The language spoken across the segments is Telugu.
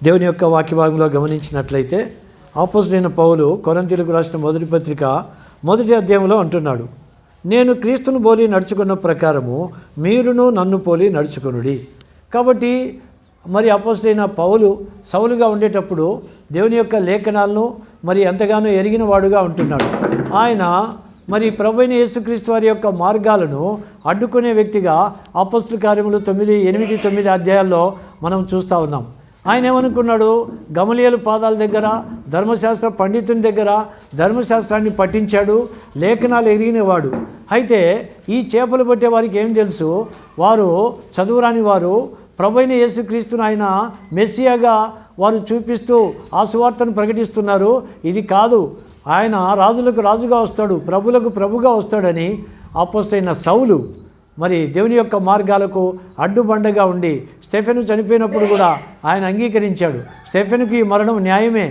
దేవుని యొక్క వాక్యభాగంలో గమనించినట్లయితే అపోస్తలుడైన పౌలు కొరింథీయులకు రాసిన మొదటి పత్రిక మొదటి అధ్యాయంలో అంటున్నాడు, నేను క్రీస్తును పోలి నడుచుకున్న ప్రకారము మీరును నన్ను పోలి నడుచుకొనుడి. కాబట్టి మరి అపోస్తలుడైన పౌలు సౌలుగా ఉండేటప్పుడు దేవుని యొక్క లేఖనాలను మరి ఎంతగానో ఎరిగిన వాడుగా ఉంటున్నాడు. ఆయన మరి ప్రభువైన యేసుక్రీస్తు వారి యొక్క మార్గాలను అడ్డుకునే వ్యక్తిగా అపోస్తల కార్యములు 8, 9 అధ్యాయాల్లో మనం చూస్తూ ఉన్నాం. ఆయన ఏమనుకున్నాడు, గమలీయేలు పాదాల దగ్గర, ధర్మశాస్త్ర పండితుని దగ్గర ధర్మశాస్త్రాన్ని పఠించాడు, లేఖనాలు ఎరిగినవాడు. అయితే ఈ చేపలు పట్టే వారికి ఏం తెలుసు, వారు చదువురాని వారు ప్రభువైన యేసుక్రీస్తును ఆయన మెస్సియాగా వారు చూపిస్తూ ఆ సువార్తను ప్రకటిస్తున్నారు. ఇది కాదు, ఆయన రాజులకు రాజుగా వస్తాడు, ప్రభులకు ప్రభుగా వస్తాడని అపోస్తలుడైన సౌలు మరి దేవుని యొక్క మార్గాలకు అడ్డుబండగా ఉండి స్టెఫెను చనిపోయినప్పుడు కూడా ఆయన అంగీకరించాడు. స్టెఫెనుకి ఈ మరణం న్యాయమే,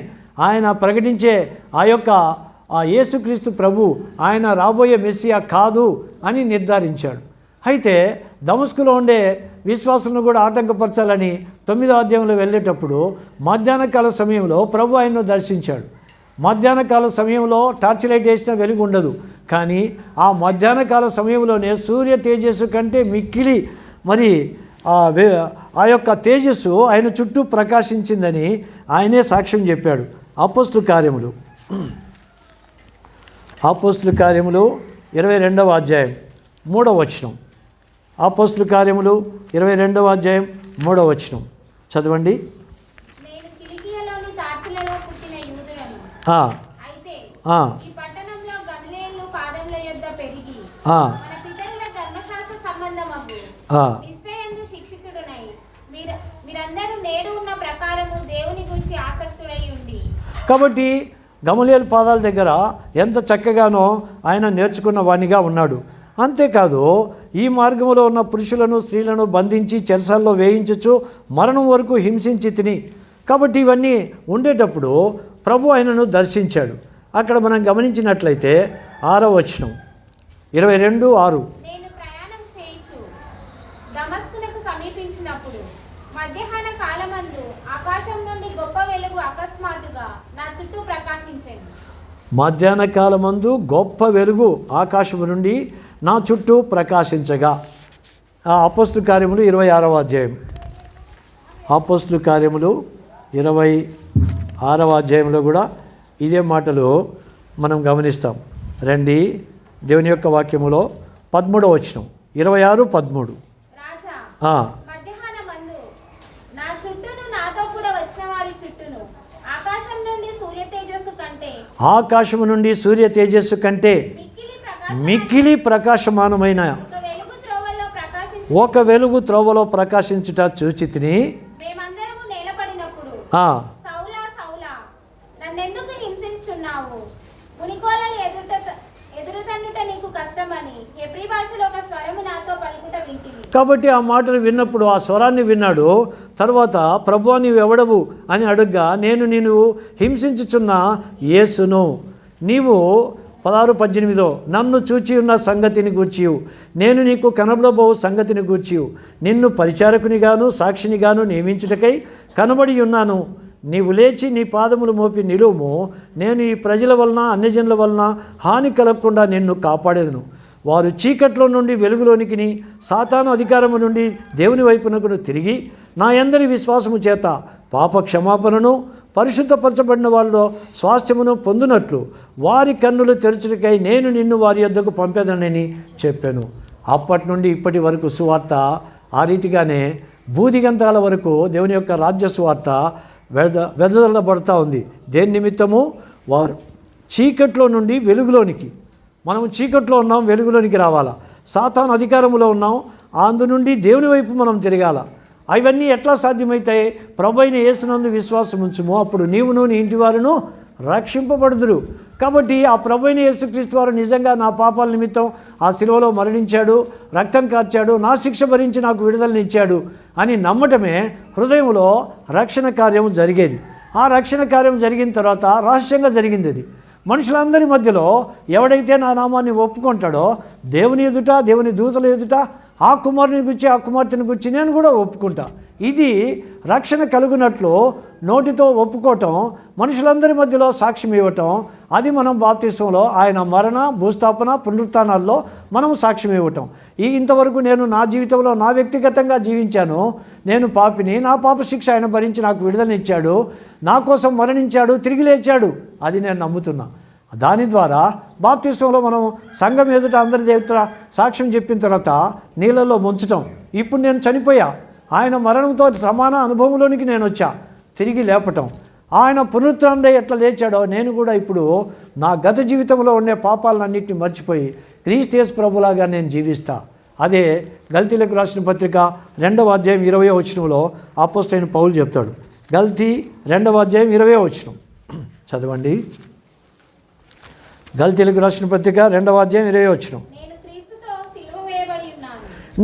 ఆయన ప్రకటించే ఆ యేసుక్రీస్తు ప్రభు ఆయన రాబోయే మెస్సియా కాదు అని నిర్ధారించాడు. అయితే దమస్కులో ఉండే విశ్వాసులను కూడా ఆటంకపరచాలని 9వ అధ్యాయంలో వెళ్ళేటప్పుడు మధ్యాహ్న కాల సమయంలో ప్రభు ఆయన్ను దర్శించాడు. మధ్యాహ్న కాల సమయంలో టార్చ్ లైట్ వేసినా వెలుగు ఉండదు, కానీ ఆ మధ్యాహ్న కాల సమయంలోనే సూర్య తేజస్సు కంటే మిక్కిలి మరి ఆ యొక్క తేజస్సు ఆయన చుట్టూ ప్రకాశించిందని ఆయనే సాక్ష్యం చెప్పాడు. అపోస్తల కార్యములు 22వ అధ్యాయం 3వ వచనం. అపోస్తల కార్యములు 22వ అధ్యాయం 3వ వచనం చదవండి. కాబట్టి గమలీయేలు పాదాల దగ్గర ఎంత చక్కగానో ఆయన నేర్చుకున్న వానిగా ఉన్నాడు. అంతేకాదు ఈ మార్గంలో ఉన్న పురుషులను స్త్రీలను బంధించి చెరసాల్లో వేయించచ్చు, మరణం వరకు హింసించి తిని. కాబట్టి ఇవన్నీ ఉండేటప్పుడు ప్రభు ఆయనను దర్శించాడు. అక్కడ మనం గమనించినట్లయితే 6వ వచనం 22:6. నేను ప్రయాణం చేయుచు దమస్కునకు సమీపించినప్పుడు మధ్యాహ్న కాలమందు ఆకాశం నుండి గొప్ప వెలుగు అకస్మాత్తుగా నా చుట్టూ ప్రకాశించెను. మధ్యాహ్న కాలమందు గొప్ప వెలుగు ఆకాశము నుండి నా చుట్టూ ప్రకాశించగా. అపోస్తల కార్యములు 26వ అధ్యాయం. అపోస్తల కార్యములు 26వ అధ్యాయంలో కూడా ఇదే మాటలు మనం గమనిస్తాం. రండి దేవుని యొక్క వాక్యములో 13వ వచనం 26, 13. ఆకాశము నుండి సూర్య తేజస్సు కంటే మిక్కిలి ప్రకాశమానమైన ఒక వెలుగు త్రోవలో ప్రకాశించుట చూచితిని. కాబట్టి ఆ మాటలు విన్నప్పుడు ఆ స్వరాన్ని విన్నాడు. తర్వాత ప్రభువా నీవెవడవు అని అడుగ్గా, నేను నిన్ను హింసించుచున్న యేసును, నీవు 16, 18 నన్ను చూచి ఉన్న సంగతిని గూర్చియు నేను నీకు కనబడబోవు సంగతిని గూర్చియు నిన్ను పరిచారకునిగాను సాక్షినిగాను నియమించుటకై కనబడి ఉన్నాను. నీవు లేచి నీ పాదములు మోపి నిలువుము. నేను ఈ ప్రజల వలన అన్యజనుల వలన హాని కలగకుండా నిన్ను కాపాడేదను. వారు చీకట్లో నుండి వెలుగులోనికి, సాతాను అధికారము నుండి దేవుని వైపునకు తిరిగి నా యందరి విశ్వాసము చేత పాప క్షమాపణను పరిశుద్ధపరచబడిన వాళ్ళలో స్వాస్థ్యమును పొందునట్లు వారి కన్నులు తెరచుటకై నేను నిన్ను వారి యొద్దకు పంపేదనని చెప్పాను. అప్పటి నుండి ఇప్పటి వరకు సువార్త ఆ రీతిగానే భూదిగంతాల వరకు దేవుని యొక్క రాజ్య సువార్త వెదజల్లబడుతూ ఉంది. దేని నిమిత్తము? వారు చీకట్లో నుండి వెలుగులోనికి. మనం చీకట్లో ఉన్నాం, వెలుగులోనికి రావాలా. సాతాను అధికారంలో ఉన్నాం, అందు నుండి దేవుని వైపు మనం తిరగాల. అవన్నీ ఎట్లా సాధ్యమవుతాయి? ప్రభువైన యేసునందు విశ్వాసం ఉంచుము, అప్పుడు నీవును నీ ఇంటి వారును రక్షింపబడుదురు. కాబట్టి ఆ ప్రభువైన యేసుక్రీస్తు వారు నిజంగా నా పాపాల నిమిత్తం ఆ శిలువలో మరణించాడు, రక్తం కార్చాడు, నా శిక్ష భరించి నాకు విడుదలనిచ్చాడు అని నమ్మటమే హృదయంలో రక్షణ కార్యం జరిగేది. ఆ రక్షణ కార్యం జరిగిన తర్వాత రహస్యంగా జరిగింది. అది మనుషులందరి మధ్యలో ఎవడైతే నా నామాన్ని ఒప్పుకుంటాడో దేవుని ఎదుట, దేవుని దూతల ఎదుట ఆ కుమారుని గురించి, ఆ కుమార్తెని గురించి నేను కూడా ఒప్పుకుంటా. ఇది రక్షణ కలుగునట్లు నోటితో ఒప్పుకోవటం, మనుషులందరి మధ్యలో సాక్ష్యం ఇవ్వటం, అది మనం బాప్తిస్మంలో ఆయన మరణ, భూస్థాపన, పునరుత్థానాల్లో మనం సాక్ష్యం ఇవ్వటం. ఇంతవరకు నేను నా జీవితంలో నా వ్యక్తిగతంగా జీవించాను. నేను పాపిని, నా పాప శిక్ష ఆయన భరించి నాకు విడుదలనిచ్చాడు, నా కోసం మరణించాడు, తిరిగి లేచాడు, అది నేను నమ్ముతున్నా. దాని ద్వారా బాప్తిస్మంలో మనం సంఘం ఎదుట అందరి దేవత సాక్ష్యం చెప్పిన తర్వాత నీళ్ళలో ముంచటం. ఇప్పుడు నేను చనిపోయా, ఆయన మరణంతో సమాన అనుభవంలోనికి నేను వచ్చా, తిరిగి లేపటం. ఆయన పునరుత్థానుడై ఎట్లా లేచాడో నేను కూడా ఇప్పుడు నా గత జీవితంలో ఉండే పాపాలన్నింటినీ మర్చిపోయి క్రీస్తు యేసు ప్రభులాగా నేను జీవిస్తా. అదే గల్తీలకు రాసిన పత్రిక 2వ అధ్యాయం 20వ వచనంలో అపోస్తలుడైన పౌలు చెప్తాడు. గల్తీ 2వ అధ్యాయం 20వ వచనం చదవండి. గల్తీలకు రాసిన పత్రిక 2వ అధ్యాయం 20వ వచనం.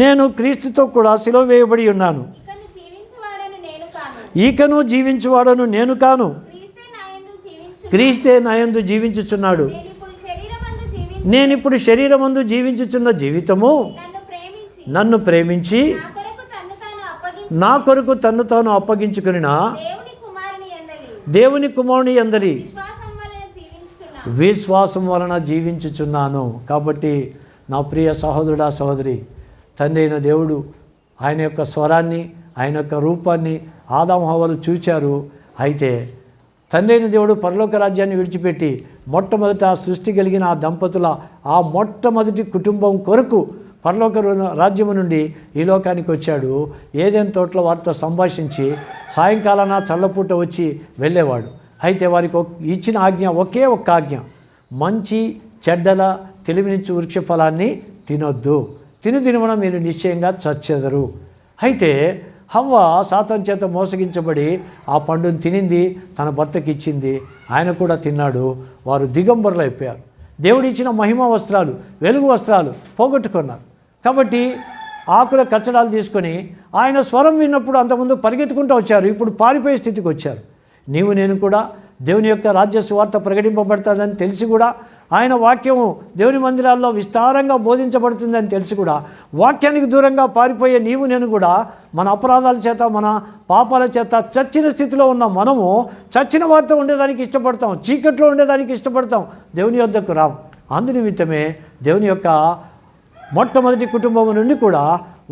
నేను క్రీస్తుతో కూడా సిలువ వేయబడి ఉన్నాను, ఇకను జీవించువాడను నేను కాను, క్రీస్తే నాయందు జీవించుచున్నాడు. నేనిప్పుడు శరీరమందు జీవించుచున్న జీవితము నన్ను ప్రేమించి నా కొరకు తన్ను తాను అప్పగించుకునిన దేవుని కుమారుని యందలి విశ్వాసం వలన జీవించుచున్నాను. కాబట్టి నా ప్రియ సహోదరుడా సహోదరి, తండ్రి అయిన దేవుడు ఆయన యొక్క స్వరాన్ని, ఆయన యొక్క రూపాన్ని ఆదాము హవ్వలు చూచారు. అయితే తండ్రి అయిన దేవుడు పరలోక రాజ్యాన్ని విడిచిపెట్టి మొట్టమొదట సృష్టి కలిగిన ఆ దంపతుల ఆ మొట్టమొదటి కుటుంబం కొరకు పరలోక రాజ్యము నుండి ఈ లోకానికి వచ్చాడు. ఏదైనా తోటలో వారితో సంభాషించి సాయంకాలాన చల్లపూట వచ్చి వెళ్ళేవాడు. అయితే వారికి ఇచ్చిన ఆజ్ఞ ఒకే ఒక్క ఆజ్ఞ, మంచి చెడ్డల తెలివినిచ్చు వృక్ష ఫలాన్ని తినొద్దు, తినడం మీరు నిశ్చయంగా చచ్చెదరు. అయితే హవ్వ సాతాను చేత మోసగించబడి ఆ పండును తినింది, తన భర్తకి ఇచ్చింది, ఆయన కూడా తిన్నాడు. వారు దిగంబరులు అయిపోయారు. దేవుడు ఇచ్చిన మహిమ వస్త్రాలు, వెలుగు వస్త్రాలు పోగొట్టుకున్నారు. కాబట్టి ఆకుల కచ్చడాలు తీసుకొని ఆయన స్వరం విన్నప్పుడు అంతకుముందు పరిగెత్తుకుంటూ వచ్చారు, ఇప్పుడు పారిపోయే స్థితికి వచ్చారు. నీవు నేను కూడా దేవుని యొక్క రాజ్య సువార్త ప్రకటింపబడుతుందని తెలిసి కూడా, ఆయన వాక్యము దేవుని మందిరాల్లో విస్తారంగా బోధించబడుతుందని తెలిసి కూడా వాక్యానికి దూరంగా పారిపోయే నీవు నేను కూడా మన అపరాధాల చేత, మన పాపాల చేత చచ్చిన స్థితిలో ఉన్న మనము చచ్చిన వారితో ఉండేదానికి ఇష్టపడతాం, చీకట్లో ఉండేదానికి ఇష్టపడతాం, దేవుని యొద్దకు రాం. అందునిమిత్తమే దేవుని యొక్క మొట్టమొదటి కుటుంబం నుండి కూడా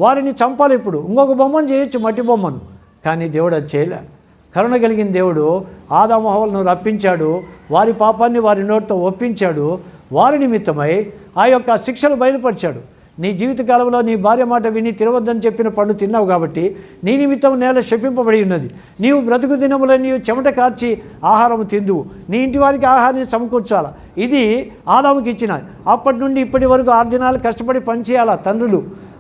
వారిని చంపాలి. ఇప్పుడు ఇంకొక బొమ్మను చేయొచ్చు, మట్టి బొమ్మను, కానీ దేవుడు అది చేయలే. కరుణ కలిగిన దేవుడు ఆదాము హవ్వలను రప్పించాడు, వారి పాపాన్ని వారి నోటితో ఒప్పించాడు, వారి నిమిత్తమై ఆ యొక్క శిక్షలు బయలుపరిచాడు. నీ జీవితకాలంలో నీ భార్య మాట విని తినవద్దని చెప్పిన పండు తిన్నావు కాబట్టి నీ నిమిత్తం నేల శపింపబడి ఉన్నది. నీవు బ్రతుకు దినములో నీవు చెమట కార్చి ఆహారం తిందువు, నీ ఇంటి వారికి ఆహారాన్ని సమకూర్చాలా. ఇది ఆదాముకి ఇచ్చిన. అప్పటి నుండి ఇప్పటి వరకు 6 దినాలు కష్టపడి పనిచేయాలా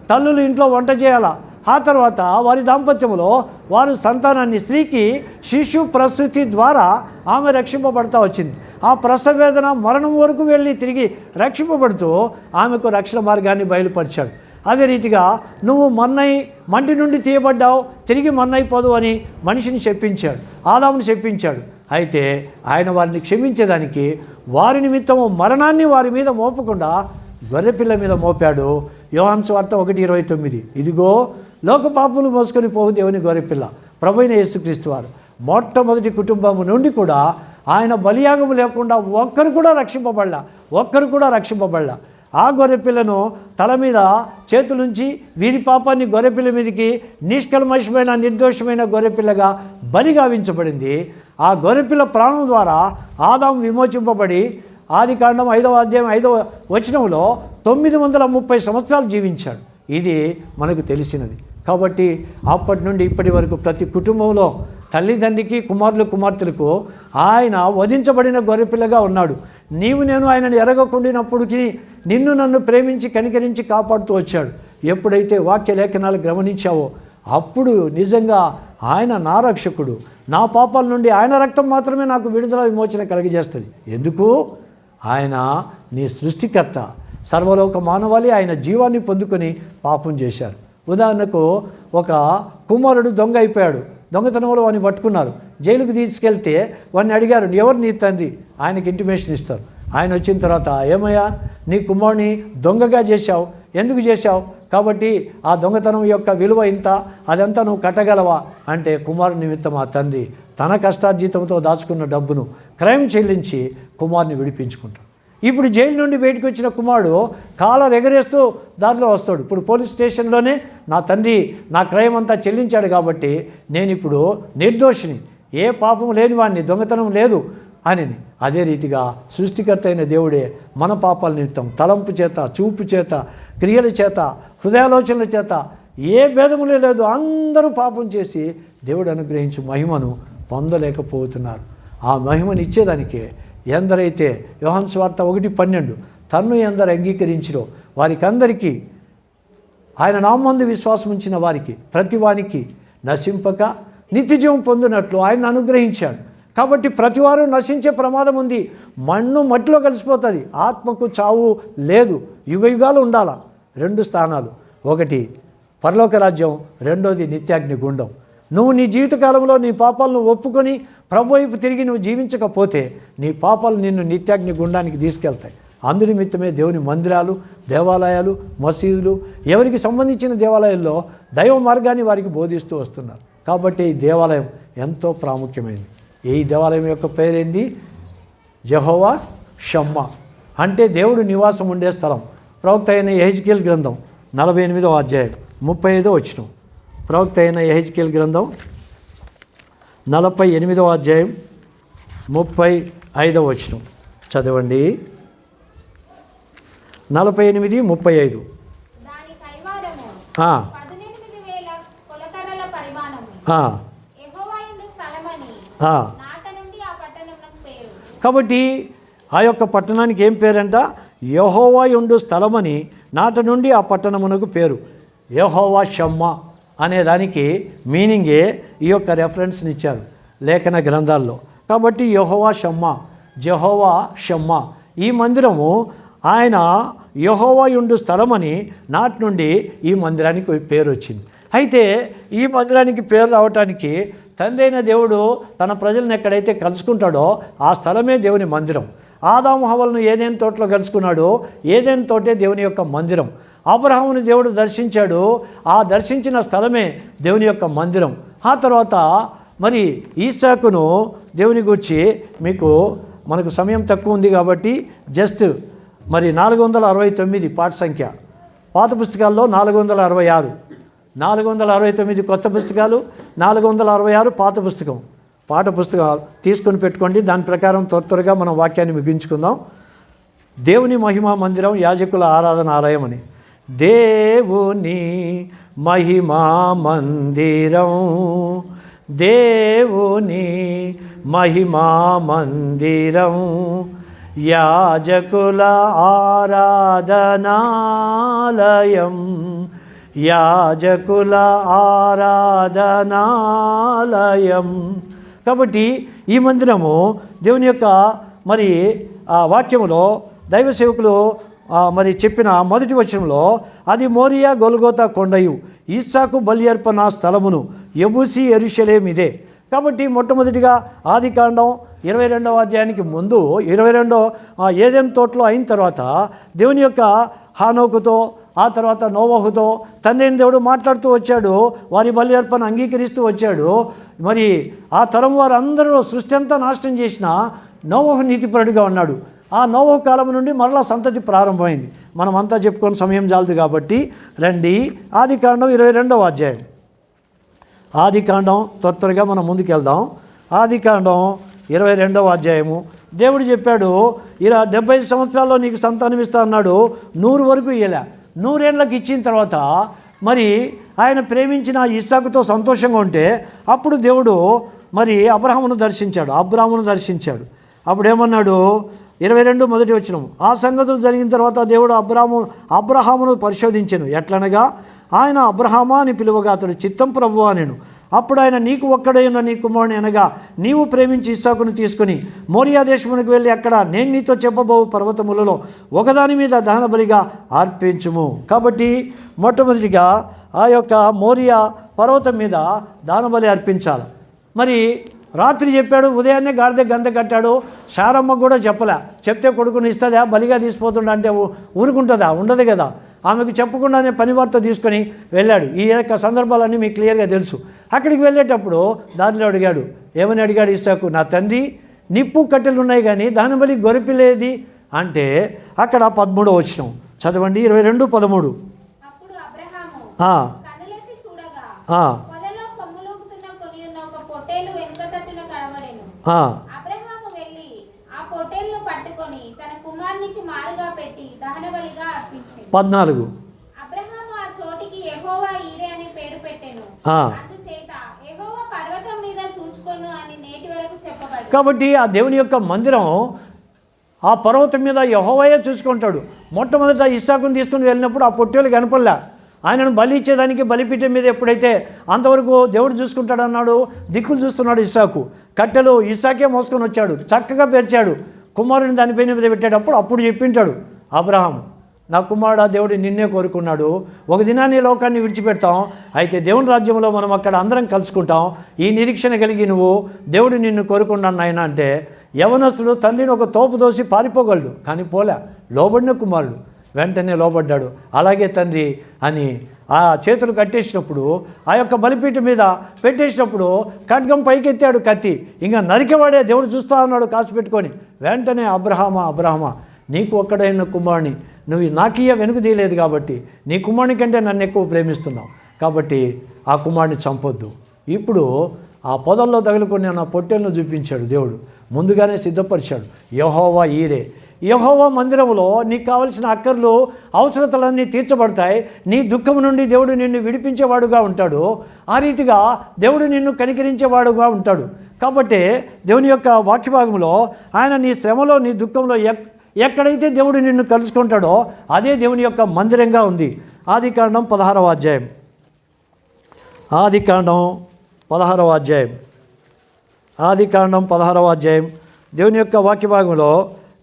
తల్లులు ఇంట్లో వంట చేయాలా. ఆ తర్వాత వారి దాంపత్యంలో వారు సంతానాన్ని, స్త్రీకి శిశు ప్రసూతి ద్వారా ఆమె రక్షింపబడతా వచ్చింది. ఆ ప్రసవేదన మరణం వరకు వెళ్ళి తిరిగి రక్షింపబడుతూ ఆమెకు రక్షణ మార్గాన్ని బయలుపరిచాడు. అదే రీతిగా నువ్వు మంటి నుండి తీయబడ్డావు, తిరిగి మన్నైపోదు అని మనిషిని చెప్పించాడు, ఆదాముని చెప్పించాడు. అయితే ఆయన వారిని క్షమించేదానికి వారి నిమిత్తము మరణాన్ని వారి మీద మోపకుండా గొర్రెపిల్ల మీద మోపాడు. యోహాను సువార్త 1:29. ఇదిగో లోక పాపములు మోసుకొని పోవు దేవుని గొర్రెపిల్ల, ప్రభువైన యేసుక్రీస్తు వారు. మొట్టమొదటి కుటుంబం నుండి కూడా ఆయన బలియాగము లేకుండా ఒక్కరు కూడా రక్షింపబడలా. ఆ గొర్రెపిల్లను తల మీద చేతులుంచి వీరి పాపాన్ని గొర్రెపిల్ల మీదకి నిష్కల్మషమైన నిర్దోషమైన గొర్రెపిల్లగా బలిగావించబడింది. ఆ గొర్రెపిల్ల ప్రాణం ద్వారా ఆదాము విమోచింపబడి ఆదికాండం 5వ అధ్యాయం 5వ వచనంలో 930 సంవత్సరాలు జీవించాడు. ఇది మనకు తెలిసినది. కాబట్టి అప్పటి నుండి ఇప్పటి వరకు ప్రతి కుటుంబంలో తల్లిదండ్రికి, కుమారులు కుమార్తెలకు ఆయన వధించబడిన గొర్రెపిల్లగా ఉన్నాడు. నీవు నేను ఆయనను ఎరగకుండినప్పటికీ నిన్ను నన్ను ప్రేమించి కనికరించి కాపాడుతూ వచ్చాడు. ఎప్పుడైతే వాక్య లేఖనాలు గమనించావో అప్పుడు నిజంగా ఆయన నా రక్షకుడు, నా పాపాల నుండి ఆయన రక్తం మాత్రమే నాకు విడుదల విమోచన కలిగజేస్తుంది. ఎందుకు? ఆయన నీ సృష్టికర్త. సర్వలోక మానవాళి ఆయన జీవాన్ని పొందుకొని పాపం చేశారు. ఉదాహరణకు ఒక కుమారుడు దొంగ అయిపోయాడు, దొంగతనంలో వాడిని పట్టుకున్నారు, జైలుకు తీసుకెళ్తే వాడిని అడిగారు, ఎవరు నీ తండ్రి? ఆయనకి ఇంటిమేషన్ ఇస్తారు. ఆయన వచ్చిన తర్వాత, ఏమయ్యా నీ కుమారుని దొంగగా చేశావు, ఎందుకు చేశావు? కాబట్టి ఆ దొంగతనం యొక్క విలువ ఇంత, అదంతా నువ్వు కట్టగలవా అంటే, కుమారుని నిమిత్తం ఆ తండ్రి తన కష్టార్జితంతో దాచుకున్న డబ్బును క్రైమ్ చెల్లించి కుమారుని విడిపించుకుంటాడు. ఇప్పుడు జైలు నుండి బయటకు వచ్చిన కుమారుడు కాలర్ ఎగరేస్తూ దారిలో వస్తాడు. ఇప్పుడు పోలీస్ స్టేషన్లోనే నా తండ్రి నా క్రైమ్ అంతా చెల్లించాడు కాబట్టి నేను ఇప్పుడు నిర్దోషిని, ఏ పాపం లేనివాడిని, దొంగతనం లేదు అని. అదే రీతిగా సృష్టికర్త అయిన దేవుడే మన పాపాల నిమిత్తం తలంపు చేత, చూపు చేత, క్రియల చేత, హృదయాలోచనల చేత ఏ భేదములే లేదు, అందరూ పాపం చేసి దేవుడు అనుగ్రహించి మహిమను పొందలేకపోతున్నారు. ఆ మహిమను ఇచ్చేదానికే ఎందరైతే యోహాను సువార్త 1:12 తన్ను ఎందరు అంగీకరించిరో వారికి అందరికీ ఆయన నామందు విశ్వాసం ఉంచిన వారికి ప్రతివానికి నశింపక నిత్యజీవం పొందినట్లు ఆయన అనుగ్రహించాడు. కాబట్టి ప్రతివారు నశించే ప్రమాదం ఉంది. మట్టిలో కలిసిపోతుంది. ఆత్మకు చావు లేదు, యుగయుగాలు ఉండాల. 2 స్థానాలు, ఒకటి పరలోక రాజ్యం, రెండోది నిత్యాగ్ని గుండం. నువ్వు నీ జీవితకాలంలో నీ పాపాలను ఒప్పుకొని ప్రభు వైపు తిరిగి నువ్వు జీవించకపోతే నీ పాపాలు నిన్ను నిత్యాగ్ని గుండానికి తీసుకెళ్తాయి. అందునిమిత్తమే దేవుని మందిరాలు, దేవాలయాలు, మసీదులు, ఎవరికి సంబంధించిన దేవాలయాల్లో దైవ మార్గాన్ని వారికి బోధిస్తూ వస్తున్నారు. కాబట్టి ఈ దేవాలయం ఎంతో ప్రాముఖ్యమైనది. ఈ దేవాలయం యొక్క పేరేంది? యెహోవా షమ్మా, అంటే దేవుడు నివాసం ఉండే స్థలం. ప్రవక్త అయిన యెహెజ్కేలు గ్రంథం 48వ అధ్యాయం 35వ వచనం. ప్రవక్త అయిన యెహెజ్కేలు గ్రంథం 48వ అధ్యాయం 35వ వచనం చదవండి. 48:35. దాని కైవారము 18,000 కొలకర్రల పరిమాణము. యెహోవా యందు స్థలమని నాట నుండి ఆ పట్టణమునకు పేరు. కాబట్టి ఆ యొక్క పట్టణానికి ఏం పేరంట? యెహోవా యందు స్థలమని నాట నుండి ఆ పట్టణమునకు పేరు. యెహోవా షమ్మా అనే దానికి మీనింగే ఈ యొక్క రెఫరెన్స్ని ఇచ్చారు లేఖన గ్రంథాల్లో. కాబట్టి యెహోవా షమ్మా, జెహోవా షమ్మా, ఈ మందిరము ఆయన యెహోవా యుండు స్థలమని నాటి నుండి ఈ మందిరానికి పేరు వచ్చింది. అయితే ఈ మందిరానికి పేరు రావటానికి తండ్రి అయిన దేవుడు తన ప్రజలను ఎక్కడైతే కలుసుకుంటాడో ఆ స్థలమే దేవుని మందిరం. ఆదాము హవ్వలను ఏదైనా తోటలో కలుసుకున్నాడో ఏదైనా తోటే దేవుని యొక్క మందిరం. అబ్రహాముని దేవుడు దర్శించాడు, ఆ దర్శించిన స్థలమే దేవుని యొక్క మందిరం. ఆ తర్వాత మరి ఈసాకును దేవుని గురించి మనకు సమయం తక్కువ ఉంది కాబట్టి జస్ట్ మరి 469 పాఠ సంఖ్య, పాత పుస్తకాల్లో 466, 469 కొత్త పుస్తకాలు, 466 పాత పుస్తకం. పాఠ పుస్తకాలు తీసుకొని పెట్టుకోండి. దాని ప్రకారం త్వరగా మనం వాక్యాన్ని ముగించుకుందాం. దేవుని మహిమా మందిరం, యాజకుల ఆరాధన ఆలయం అని. దేవుని మహిమా మందిరం, దేవుని మహిమా మందిరం, యాజకుల ఆరాధనాలయం, యాజకుల ఆరాధనాలయం. కాబట్టి ఈ మందిరము దేవుని యొక్క మరి ఆ వాక్యములో దైవ సేవకులు మరి చెప్పిన మొదటి వచనంలో అది మోరియా గొల్గోతా కొండయు ఈసాకు బలి అర్పణ స్థలమును యెబూసీ యెరూషలేము ఇదే. కాబట్టి మొట్టమొదటిగా ఆదికాండం 22వ అధ్యాయానికి ముందు 22 ఏదెన్ తోటలో అయిన తర్వాత దేవుని యొక్క హానోకుతో ఆ తర్వాత నోవహుతో తండ్రి దేవుడు మాట్లాడుతూ వచ్చాడు, వారి బలి అర్పణ అంగీకరిస్తూ వచ్చాడు. మరి ఆ తరం వారందరూ సృష్టి అంతా నాశనం చేసిన నోవహు నీతిపరుడిగా ఉన్నాడు. ఆ నోవహు కాలం నుండి మరలా సంతతి ప్రారంభమైంది. మనం అంతా చెప్పుకొని సమయం చాలదు కాబట్టి రండి ఆదికాండం 22వ అధ్యాయం. ఆదికాండం త్వరగా మనం ముందుకెళ్దాం. ఆదికాండం 22వ అధ్యాయము. దేవుడు చెప్పాడు 75 సంవత్సరాల్లో నీకు సంతానం ఇస్తా అన్నాడు. 100 వరకు ఇయ్యలే. 100 ఏళ్ళకి ఇచ్చిన తర్వాత మరి ఆయన ప్రేమించిన ఇస్సాకుతో సంతోషంగా ఉంటే అప్పుడు దేవుడు మరి అబ్రహామును దర్శించాడు. అప్పుడు ఏమన్నాడు? 22 మొదటి వచనం. ఆ సంగతులు జరిగిన తర్వాత దేవుడు అబ్రహామును పరిశోధించెను. ఎట్లనగా ఆయన అబ్రహామా అని పిలువగా అతడు చిత్తం ప్రభువా నేను. అప్పుడు ఆయన నీకు ఒక్కడైన నీ కుమారుని అనగా నీవు ప్రేమించి ఇస్సాకును తీసుకుని మోరియా దేశమునకు వెళ్ళి అక్కడ నేను నీతో చెప్పబోవు పర్వతములలో ఒకదాని మీద దహన బలిగా అర్పించుము. కాబట్టి మొట్టమొదటిగా ఆ యొక్క మోరియా పర్వతం మీద దహన బలి అర్పించాలి. మరి రాత్రి చెప్పాడు, ఉదయాన్నే గాడిద గంత కట్టాడు. శారమ్మ కూడా చెప్తే కొడుకుని ఇస్తుందా? బలిగా తీసిపోతుండ అంటే ఊరుకుంటుందా? ఉండదు కదా. ఆమెకు చెప్పకుండానే పని వార్త తీసుకొని వెళ్ళాడు. ఈ యొక్క సందర్భాలన్నీ మీకు క్లియర్గా తెలుసు. అక్కడికి వెళ్ళేటప్పుడు దారిలో అడిగాడు. ఏమని అడిగాడు ఇస్సాకు? నా తండ్రి, నిప్పు కట్టెలు ఉన్నాయి కానీ దాని బలి గొరిపిలేది అంటే అక్కడ 13వ వచనం చదవండి. 22:13. అప్పుడు అబ్రహాము ఆ, కన్నులెత్తి చూడగా ఆ, పొలలో కొమ్ములూపుతున్న కొనియున్న ఒక పొట్టేలు వెనుక తట్టున కనబడెను. ఆ. అబ్రహాము వెళ్ళి ఆ పొట్టేలును పట్టుకొని తన కుమారునికి మారుగా పెట్టి దహనబలిగా అర్పించెను. 14. అబ్రహాము ఆ చోటికి యెహోవా ఈరే అని పేరు పెట్టెను. ఆ. అందుచేత యెహోవా పర్వతం మీద చూచుకొను అని నేటి వరకు చెప్పబడింది. కాబట్టి ఆ దేవుని యొక్క మందిరం ఆ పర్వతం మీద యెహోవాయే చూసుకుంటాడు. మొట్టమొదట ఇస్సాకుని తీసుకుని వెళ్ళినప్పుడు ఆ పొట్టేలు కనపడలే. ఆయనను బలి ఇచ్చేదానికి బలిపీఠం మీద ఎప్పుడైతే అంతవరకు దేవుడు చూసుకుంటాడన్నాడు, దిక్కులు చూస్తున్నాడు ఇస్సాకు. కట్టెలు ఇస్సాకే మోసుకొని వచ్చాడు, చక్కగా పేర్చాడు. కుమారుని దానిపైన మీద పెట్టేటప్పుడు అప్పుడు చెప్పింటాడు అబ్రహాం, నా కుమారుడు దేవుడు నిన్నే కోరుకున్నాడు, ఒక దినాన్ని లోకాన్ని విడిచిపెడతాం, అయితే దేవుని రాజ్యంలో మనం అక్కడ అందరం కలుసుకుంటాం, ఈ నిరీక్షణ కలిగి నువ్వు దేవుడు నిన్ను కోరుకున్నాను నాయన అంటే, యవనస్తుడు తండ్రిని ఒక తోపు దోసి పారిపోగలడు, కానీ పోలే, లోబడిన కుమారుడు వెంటనే లోబడ్డాడు. అలాగే తండ్రి అని ఆ చేతులు కట్టేసినప్పుడు, ఆ యొక్క బలిపీఠం మీద పెట్టేసినప్పుడు ఖడ్గం పైకెత్తాడు, కత్తి ఇంకా నరికేవాడే దేవుడు చూస్తా ఉన్నాడు కాసు పెట్టుకొని. వెంటనే అబ్రహామా అబ్రహామా, నీకు ఒక్కడైన కుమారుని నువ్వు నాకీయ వెనుక తీయలేదు కాబట్టి, నీ కుమారుని కంటే నన్ను ఎక్కువ ప్రేమిస్తున్నావు కాబట్టి ఆ కుమారుని చంపొద్దు. ఇప్పుడు ఆ పొదల్లో తగులుకొని నా పొట్టేలను చూపించాడు దేవుడు, ముందుగానే సిద్ధపరిచాడు. యెహోవా ఈరే. యెహోవా మందిరంలో నీకు కావలసిన అక్కర్లు అవసరతలన్నీ తీర్చబడతాయి. నీ దుఃఖం నుండి దేవుడు నిన్ను విడిపించేవాడుగా ఉంటాడు. ఆ రీతిగా దేవుడు నిన్ను కనికరించేవాడుగా ఉంటాడు. కాబట్టి దేవుని యొక్క వాక్యభాగంలో ఆయన నీ శ్రమలో నీ దుఃఖంలో ఎక్కడైతే దేవుడు నిన్ను కలుసుకుంటాడో అదే దేవుని యొక్క మందిరంగా ఉంది. ఆదికాండం 16వ అధ్యాయం. ఆదికాండం 16వ అధ్యాయం. ఆదికాండం 16వ అధ్యాయం దేవుని యొక్క వాక్యభాగంలో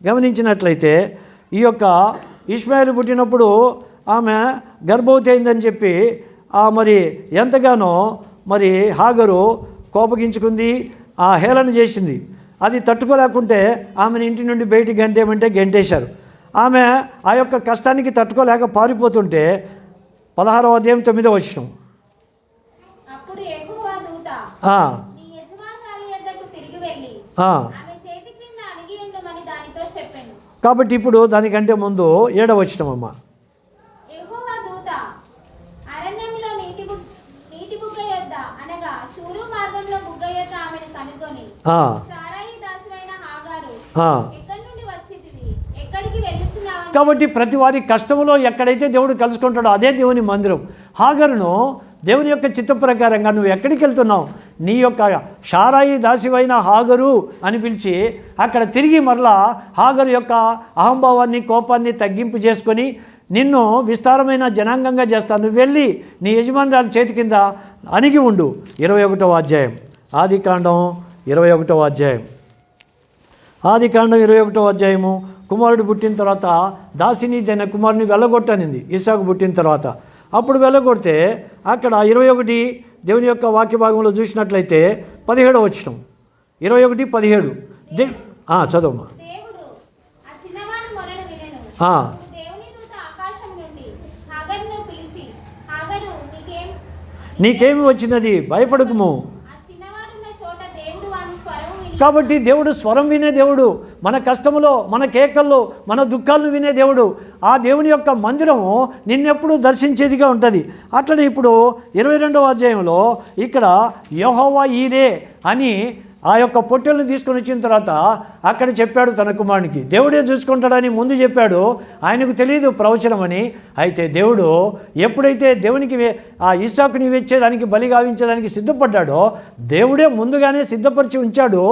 గమనించినట్లయితే, ఈ యొక్క ఇష్మాయేలు పుట్టినప్పుడు ఆమె గర్భవతి అయిందని చెప్పి మరి ఎంతగానో మరి హాగరు కోపగించుకుంది, ఆ హేళన చేసింది. అది తట్టుకోలేకుంటే ఆమెను ఇంటి నుండి బయటికి గంటేమంటే గంటేశారు. ఆమె ఆ యొక్క కష్టానికి తట్టుకోలేక పారిపోతుంటే 16వ అధ్యాయం 9వ వచనం. అప్పుడు యెహోవా దూత నీ యజమానురాలి యొద్దకు తిరిగి వెళ్ళి ఆమె చేతి క్రింద అణిగి ఉండమని దానితో చెప్పెను. కాబట్టి ఇప్పుడు దానికంటే ముందు 7వ వచనం అమ్మ. యెహోవా దూత అరణ్యంలో నీటి బుగ్గ యొద్ద అనగా షూరు మార్గంలో బుగ్గ యొద్ద ఆమెను కనుగొని, శారయి దాసివైన హాగారు, ఎక్కడి నుండి వచ్చితివి, ఎక్కడికి వెళ్ళుచున్నావు? కాబట్టి ప్రతి వారి కష్టంలో ఎక్కడైతే దేవుడు కలుసుకుంటాడో అదే దేవుని మందిరం. హాగరును దేవుని యొక్క చిత్త ప్రకారంగా నువ్వు ఎక్కడికి వెళ్తున్నావు, నీ యొక్క శారాయి దాసివైన హాగరు అని పిలిచి అక్కడ తిరిగి మరలా హాగరు యొక్క అహంభావాన్ని కోపాన్ని తగ్గింపు చేసుకొని నిన్ను విస్తారమైన జనాంగంగా చేస్తాను, నువ్వు వెళ్ళి నీ యజమానురాలి చేతి కింద అణిగి ఉండు. 21వ అధ్యాయం. ఆదికాండం 21వ అధ్యాయం. ఆదికాండం 21వ అధ్యాయము. కుమారుడు పుట్టిన తర్వాత దాసిని జన కుమారుని వెళ్ళగొట్టనింది ఇస్సాకు పుట్టిన తర్వాత. అప్పుడు వెళ్ళగొడితే అక్కడ 21 దేవుని యొక్క వాక్య భాగంలో చూసినట్లయితే 17వ వచనం. 21:17 చదవమ్మా. దేవుడు ఆ చిన్నవాని మొరను వినెను. దేవుని దూత ఆకాశం నుండి హాగరును పిలిచి, హాగరు నీకేమి వచ్చినది, భయపడకుము. కాబట్టి దేవుడు స్వరం వినే దేవుడు, మన కష్టములో మన కేకల్లో మన దుఃఖాలను వినే దేవుడు. ఆ దేవుని యొక్క మందిరము నిన్నెప్పుడు దర్శించేదిగా ఉంటుంది. అట్లనే ఇప్పుడు 22వ అధ్యాయంలో ఇక్కడ యెహోవా ఈరే అని ఆ యొక్క పొట్టెలను తీసుకొని వచ్చిన తర్వాత అక్కడ చెప్పాడు తన కుమారునికి, దేవుడే చూసుకుంటాడని ముందు చెప్పాడు. ఆయనకు తెలియదు ప్రవచనం అని. అయితే దేవుడు ఎప్పుడైతే దేవునికి ఆ ఇస్సాకుని ఇచ్చేదానికి బలి గావించేదానికి సిద్ధపడ్డాడో దేవుడే ముందుగానే సిద్ధపరిచి ఉంచాడు.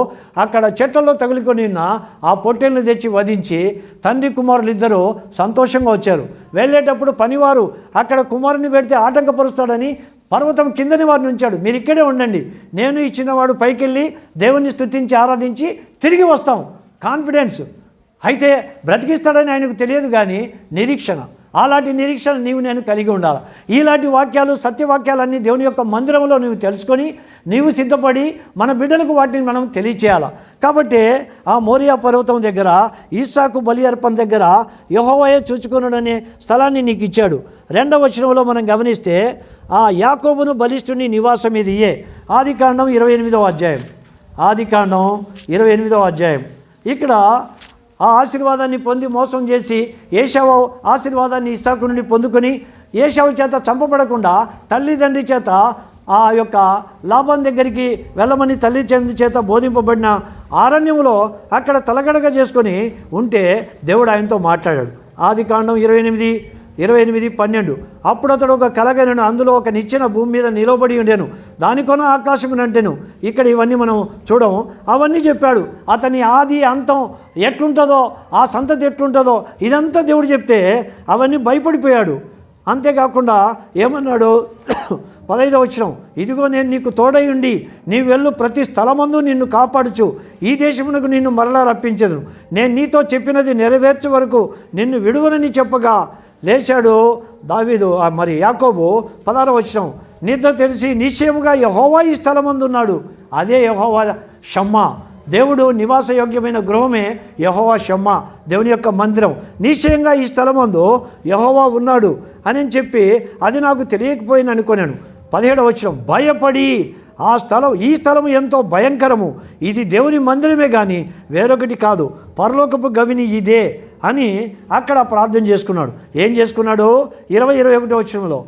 అక్కడ చెట్లలో తగులుకొని ఉన్న ఆ పొట్టెలను తెచ్చి వధించి తండ్రి కుమారులు ఇద్దరు సంతోషంగా వచ్చారు. వెళ్ళేటప్పుడు పనివారు అక్కడ కుమారుని పెడితే ఆటంకపరుస్తాడని పర్వతం కిందని వారిని ఉంచాడు. మీరు ఇక్కడే ఉండండి, నేను ఇచ్చినవాడు పైకెళ్ళి దేవుణ్ణి స్తుతించి ఆరాధించి తిరిగి వస్తాం. కాన్ఫిడెన్స్. అయితే బ్రతికిస్తాడని ఆయనకు తెలియదు కానీ నిరీక్షణ. అలాంటి నిరీక్షణ నీవు నేను కలిగి ఉండాలి. ఇలాంటి వాక్యాలు సత్యవాక్యాలన్నీ దేవుని యొక్క మందిరంలో నువ్వు తెలుసుకొని నీవు సిద్ధపడి మన బిడ్డలకు వాటిని మనం తెలియచేయాలి. కాబట్టి ఆ మోరియా పర్వతం దగ్గర ఈసాకు బలి అర్పణ దగ్గర యెహోవాయే చూచుకొనుడనే స్థలాన్ని నీకు ఇచ్చాడు. 2వ వచనంలో మనం గమనిస్తే ఆ యాకోబును బలిష్ఠుని నివాసం ఇది ఆదికాండం 28వ అధ్యాయం. ఆదికాండం 28వ అధ్యాయం. ఇక్కడ ఆ ఆశీర్వాదాన్ని పొంది మోసం చేసి ఏశావు ఆశీర్వాదాన్ని ఇస్సాకు నుండి పొందుకొని ఏశావు చేత చంపబడకుండా తల్లిదండ్రి చేత ఆ యొక్క లాభం దగ్గరికి వెళ్ళమని తల్లిదండ్రి చేత బోధింపబడిన అరణ్యంలో అక్కడ తలగడగా చేసుకొని ఉంటే దేవుడు ఆయనతో మాట్లాడాడు. ఆదికాండం 28:12. అప్పుడు అతడు ఒక కలగనను, అందులో ఒక నిచ్చెన భూమి మీద నిలబడి ఉండేను, దాని కొన ఆకాశమునంటెను. ఇక్కడ ఇవన్నీ మనం చూడము. అవన్నీ చెప్పాడు. అతని ఆది అంతం ఎట్లుంటుందో, ఆ సంతతి ఎట్లుంటుందో ఇదంతా దేవుడు చెప్తే అవన్నీ భయపడిపోయాడు. అంతేకాకుండా ఏమన్నాడు 15వ వచనం, ఇదిగో నేను నీకు తోడై ఉండి నీవు వెళ్ళు ప్రతి స్థలమందు నిన్ను కాపాడుచు ఈ దేశమునకు నిన్ను మరలా రప్పించదు, నేను నీతో చెప్పినది నెరవేర్చే వరకు నిన్ను విడువనని చెప్పగా లేచాడు దావీదు. మరి యాకోబు 16వ వచనం, నిద్ర తెలిసి నిశ్చయముగా యెహోవా ఈ స్థలమందు ఉన్నాడు. అదే యెహోవా షమ్మా, దేవుడు నివాసయోగ్యమైన గృహమే యెహోవా షమ్మా, దేవుని యొక్క మందిరం. నిశ్చయంగా ఈ స్థలమందు యెహోవా ఉన్నాడు అని చెప్పి అది నాకు తెలియకపోయింది అనుకున్నాను. 17వ వచనం, భయపడి ఈ స్థలం ఎంతో భయంకరము, ఇది దేవుని మందిరమే కానీ వేరొకటి కాదు, పరలోకపు గవిని ఇదే అని అక్కడ ప్రార్థన చేసుకున్నాడు. ఏం చేసుకున్నాడు? 20-21 వచనంలో,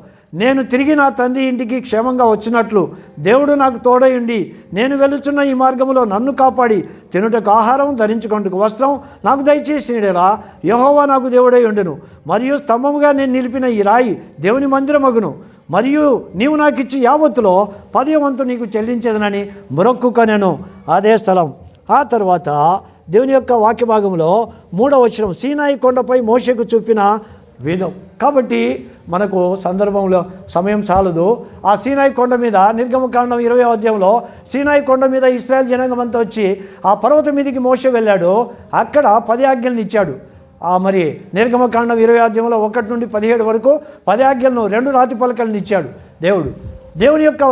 నేను తిరిగి నా తండ్రి ఇంటికి క్షేమంగా వచ్చినట్లు దేవుడు నాకు తోడై ఉండి నేను వెళుతున్న ఈ మార్గంలో నన్ను కాపాడి తినుటకు ఆహారం, ధరించుకొనుటకు వస్త్రం నాకు దయచేసినలా యెహోవా నాకు దేవుడై ఉండెను. మరియు స్తంభముగా నేను నిలిపిన ఈ రాయి దేవుని మందిరమగును. మరియు నీవు నాకు ఇచ్చి యావత్తులో 10వ వంతు నీకు చెల్లించేదనని మొరక్కుకొనెను. అదే స్థలం. ఆ తర్వాత దేవుని యొక్క వాక్య భాగంలో 3వ వచనం, సీనాయి కొండపై మోషేకు చూపిన వేదం. కాబట్టి మనకు సందర్భంలో సమయం చాలదు. ఆ సీనాయి కొండ మీద నిర్గమకాండం 20వ అధ్యాయంలో సీనాయి కొండ మీద ఇశ్రాయేల్ జనాంగం అంతా వచ్చి ఆ పర్వతం మీదకి మోషే వెళ్ళాడు. అక్కడ 10 ఆజ్ఞలను ఇచ్చాడు. మరి నిర్గమకాండం 20వ అధ్యాయంలో 1 నుండి 17 వరకు 10 ఆజ్ఞలను 2 రాతి పలకలను ఇచ్చాడు దేవుడు. దేవుని యొక్క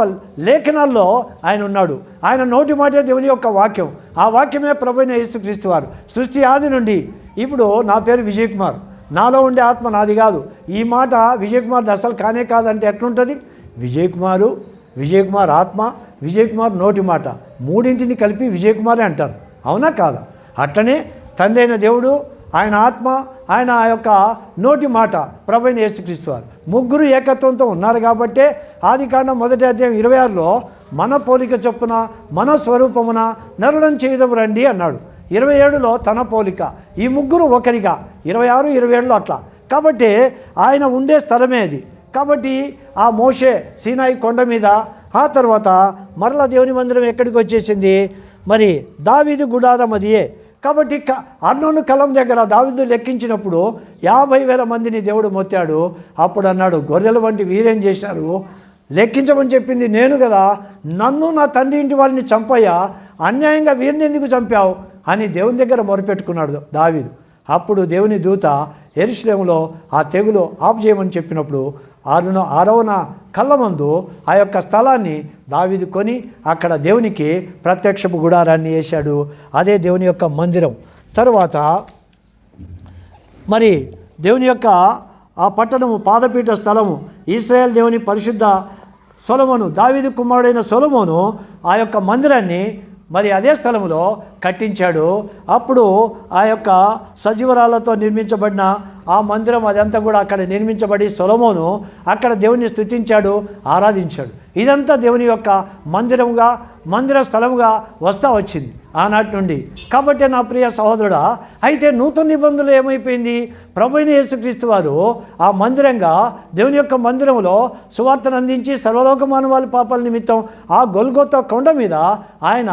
లేఖనాల్లో ఆయన ఉన్నాడు. ఆయన నోటి మాటే దేవుని యొక్క వాక్యం. ఆ వాక్యమే ప్రభువైన యేసుక్రీస్తు వారు. సృష్టి ఆది నుండి ఇప్పుడు నా పేరు విజయ్ కుమార్, నాలో ఉండే ఆత్మ నాది కాదు. ఈ మాట విజయ్ కుమార్ అసలు కానే కాదంటే ఎట్లుంటుంది? విజయ్ కుమార్ ఆత్మ, విజయ్ కుమార్ నోటి మాట, మూడింటిని కలిపి విజయ్ కుమారే అంటారు. అవునా కాదా? అట్లనే తండ్రి అయిన దేవుడు, ఆయన ఆత్మ, ఆయన యొక్క నోటి మాట ప్రభువైన యేసుక్రీస్తు వారు ముగ్గురు ఏకత్వంతో ఉన్నారు. కాబట్టే ఆదికాండం 1వ అధ్యాయం 26లో మన పోలిక చొప్పున మన స్వరూపమున నరులను చేయదము రండి అన్నాడు. 27లో తన పోలిక, ఈ ముగ్గురు ఒకరిగా 26, 27లో అట్లా. కాబట్టి ఆయన ఉండే స్థలమే అది. కాబట్టి ఆ మోషే సీనాయి కొండ మీద, ఆ తర్వాత మరలా దేవుని మందిరం ఎక్కడికి వచ్చేసింది? మరి దావీదు గుడారం అదియే. కాబట్టి అర్నోను కలం దగ్గర దావీదు లెక్కించినప్పుడు 50,000 మందిని దేవుడు మొత్తాడు. అప్పుడు అన్నాడు, గొర్రెల వంటి వీరేం చేశారు? లెక్కించమని చెప్పింది నేను కదా, నన్ను నా తండ్రి ఇంటి వారిని చంపయ్యా, అన్యాయంగా వీరిని ఎందుకు చంపావు అని దేవుని దగ్గర మొరపెట్టుకున్నాడు దావీదు. అప్పుడు దేవుని దూత యెరూషలేములో ఆ తెగులు ఆఫ్ చేయమని చెప్పినప్పుడు 6వ కళ్ళమందు ఆ యొక్క స్థలాన్ని దావీదు కొని అక్కడ దేవునికి ప్రత్యక్షపు గుడారాన్ని వేశాడు. అదే దేవుని యొక్క మందిరం. తరువాత మరి దేవుని యొక్క ఆ పట్టణము పాదపీఠ స్థలము, ఇశ్రాయేల్ దేవుని పరిశుద్ధ సొలొమోను, దావీదు కుమారుడైన సొలొమోను ఆ యొక్క మందిరాన్ని మరి అదే స్థలంలో కట్టించాడు. అప్పుడు ఆ యొక్క సజీవరాలతో నిర్మించబడిన ఆ మందిరం అదంతా కూడా అక్కడ నిర్మించబడి సొలొమోను అక్కడ దేవుని స్తుతించాడు, ఆరాధించాడు. ఇదంతా దేవుని యొక్క మందిర స్థలముగా వస్తూ వచ్చింది ఆనాటి నుండి. కాబట్టి నా ప్రియ సహోదరుడా, అయితే నూతన నిబంధనలు ఏమైపోయింది? ప్రభువైన యేసుక్రీస్తు వారు ఆ మందిరంగా దేవుని యొక్క మందిరంలో సువార్తను అందించి సర్వలోక మానవాళి పాపాల నిమిత్తం ఆ గొల్గొతా కొండ మీద ఆయన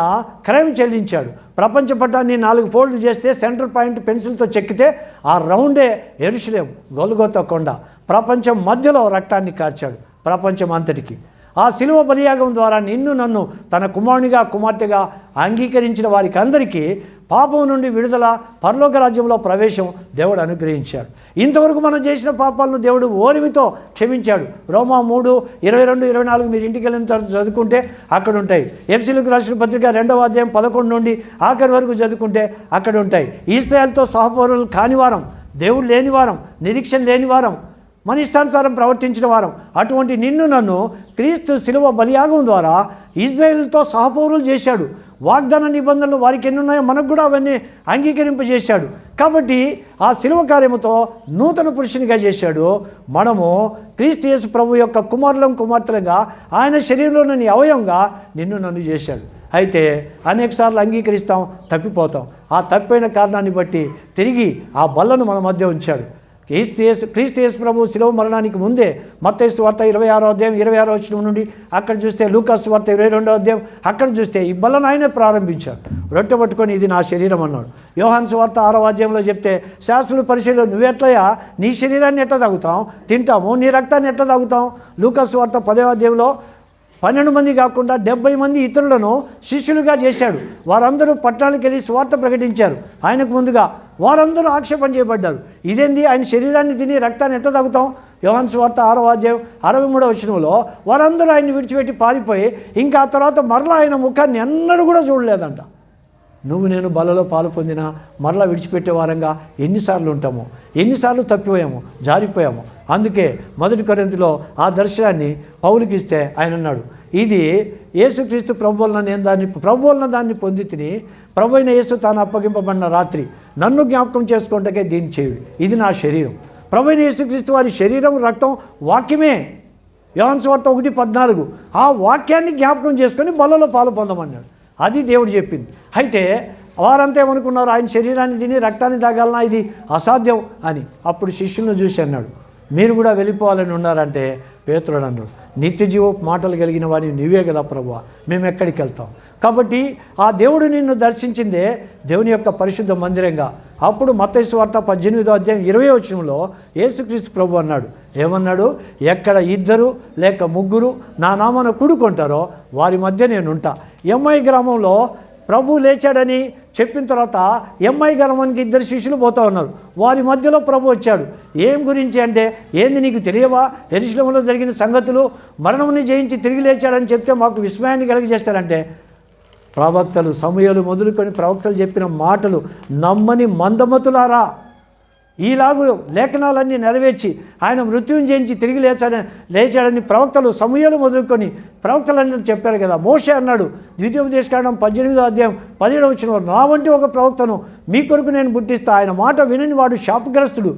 క్రయం చెల్లించాడు. ప్రపంచ పటాన్ని 4 ఫోల్డ్ చేస్తే సెంటర్ పాయింట్ పెన్సిల్తో చెక్కితే ఆ రౌండే యెరూషలేము గొల్గొతా కొండ. ప్రపంచం మధ్యలో రక్తాన్ని కార్చాడు ప్రపంచం అంతటికి. ఆ శిలువ బలియాగం ద్వారా నిన్ను నన్ను తన కుమారునిగా కుమార్తెగా అంగీకరించిన వారికి అందరికీ పాపం నుండి విడుదల, పరలోక రాజ్యంలో ప్రవేశం దేవుడు అనుగ్రహించాడు. ఇంతవరకు మనం చేసిన పాపాలను దేవుడు ఓర్మితో క్షమించాడు. రోమా 3:22-24 మీరు ఇంటికి వెళ్ళిన తర్వాత చదువుకుంటే అక్కడ ఉంటాయి. ఎఫెసీయులకు రాసిన పత్రిక 2వ అధ్యాయం 11 నుండి ఆఖరి వరకు చదువుకుంటే అక్కడ ఉంటాయి. ఇశ్రాయేలుతో సహపౌరులు కానివారం, దేవుడు లేనివారం, నిరీక్షణ లేనివారం, మన ఇష్టానుసారం ప్రవర్తించిన వారం అటువంటి నిన్ను నన్ను క్రీస్తు శిలువ బలియాగం ద్వారా ఇజ్రాయేలుతో సహపౌరులు చేశాడు. వాగ్దాన నిబంధనలు వారికి ఎన్ని ఉన్నాయో మనకు కూడా అవన్నీ అంగీకరింపజేశాడు. కాబట్టి ఆ శిలువ కార్యముతో నూతన పురుషునిగా చేశాడు. మనము క్రీస్తు యేసు ప్రభు యొక్క కుమారులం కుమార్తెలుగా ఆయన శరీరంలోని అవయవంగా నిన్ను నన్ను చేశాడు. అయితే అనేకసార్లు అంగీకరిస్తాం, తప్పిపోతాం. ఆ తప్పైన కారణాన్ని బట్టి తిరిగి ఆ బల్లను మన మధ్య ఉంచాడు. క్రీస్తు యేసు ప్రభు శిలువ మరణానికి ముందే మత్తయి సువార్త 26వ అధ్యాయం 26వ వచనం నుండి అక్కడ చూస్తే, లూకాసు సువార్త 22వ అధ్యాయం అక్కడ చూస్తే ఈ బలను ఆయనే ప్రారంభించాడు. రొట్టె పట్టుకొని ఇది నా శరీరం అన్నాడు. యోహాను సువార్త 6వ అధ్యాయంలో చెప్తే, శాస్త్రుల పరిశీలన నువ్వెట్లయా నీ శరీరాన్ని ఎట్లా తాగుతాం, తింటాము, నీ రక్తాన్ని ఎట్లా తాగుతాం. లూకాసు సువార్త 10వ అధ్యాయంలో 12 మంది కాకుండా 70 మంది ఇతరులను శిష్యులుగా చేశాడు. వారందరూ పట్టణానికి వెళ్ళి సువార్త ప్రకటించారు. ఆయనకు ముందుగా వారందరూ ఆక్షేపణ చేయబడ్డారు. ఇదేంది, ఆయన శరీరాన్ని తిని రక్తాన్ని ఎట్లా తాగుతాం. యోహాను సువార్త 6వ అధ్యాయం 63వ వచనంలో వారందరూ ఆయన్ని విడిచిపెట్టి పారిపోయి ఇంకా ఆ తర్వాత మరలా ఆయన ముఖాన్ని ఎన్నడూ కూడా చూడలేదంట. నువ్వు నేను బలలో పాలు పొందినా మరలా విడిచిపెట్టే వారంగా ఎన్నిసార్లు ఉంటాము, ఎన్నిసార్లు తప్పిపోయాము, జారిపోయాము. అందుకే 1 కొరింథీలో ఆ దర్శనాన్ని పౌలుకి ఇస్తే ఆయన అన్నాడు, ఇది యేసుక్రీస్తు ప్రభు వలన దాన్ని పొంది తిని, ప్రభు అయిన యేసు తాను అప్పగింపబడిన రాత్రి నన్ను జ్ఞాపకం చేసుకుంటకే దీన్ని చేయుడు, ఇది నా శరీరం. ప్రభు అయిన యేసుక్రీస్తు వారి శరీరం, రక్తం వాక్యమే. యోహాను సువార్త 1:14 ఆ వాక్యాన్ని జ్ఞాపకం చేసుకొని బలలో పాలు పొందమన్నాడు. అది దేవుడు చెప్పింది. అయితే వారంతా ఏమనుకున్నారు, ఆయన శరీరాన్ని తిని రక్తాన్ని తాగాలన్నా ఇది అసాధ్యం అని. అప్పుడు శిష్యులను చూసి అన్నాడు, మీరు కూడా వెళ్ళిపోవాలని ఉన్నారంటే పేతురుడు అన్నాడు, నిత్య జీవ మాటలు కలిగిన వాడిని నీవే కదా ప్రభువా, మేము ఎక్కడికి వెళ్తాం. కాబట్టి ఆ దేవుడు నిన్ను దర్శించిందే దేవుని యొక్క పరిశుద్ధ మందిరంగా. అప్పుడు మత్తయి సువార్త 18వ అధ్యాయం 20వ వచనంలో యేసుక్రీస్తు ప్రభు అన్నాడు, ఏమన్నాడు, ఎక్కడ 2 లేక 3 నా నామాన కూడుకుంటారో వారి మధ్య నేను ఉంటా. ఎంఐ గ్రామంలో ప్రభు లేచాడని చెప్పిన తర్వాత ఎంఐ గ్రామానికి 2 శిష్యులు పోతూ ఉన్నారు. వారి మధ్యలో ప్రభు వచ్చాడు. ఏం గురించి అంటే, ఏంది నీకు తెలియవా, యెరూషలేములో జరిగిన సంగతులు, మరణముని జయించి తిరిగి లేచాడని చెప్తే మాకు విస్మయాన్ని కలిగజేస్తారంటే, ప్రవక్తలు సమూయేలు మొదలుకొని ప్రవక్తలు చెప్పిన మాటలు నమ్మని మందమతులారా, ఈలాగు లేఖనాలన్నీ నెరవేర్చి ఆయన మృత్యుని జయించి తిరిగి లేచాడని ప్రవక్తలు సమూయేలు మొదలుకొని ప్రవక్తలన్నీ చెప్పారు కదా. మోషే అన్నాడు ద్వితీయోపదేశకాండం 18వ అధ్యాయం 17వ వచనంలో, నా వంటి ఒక ప్రవక్తను మీ కొరకు నేను పుట్టిస్తా, ఆయన మాట వినని వాడు శాపగ్రస్తుడు,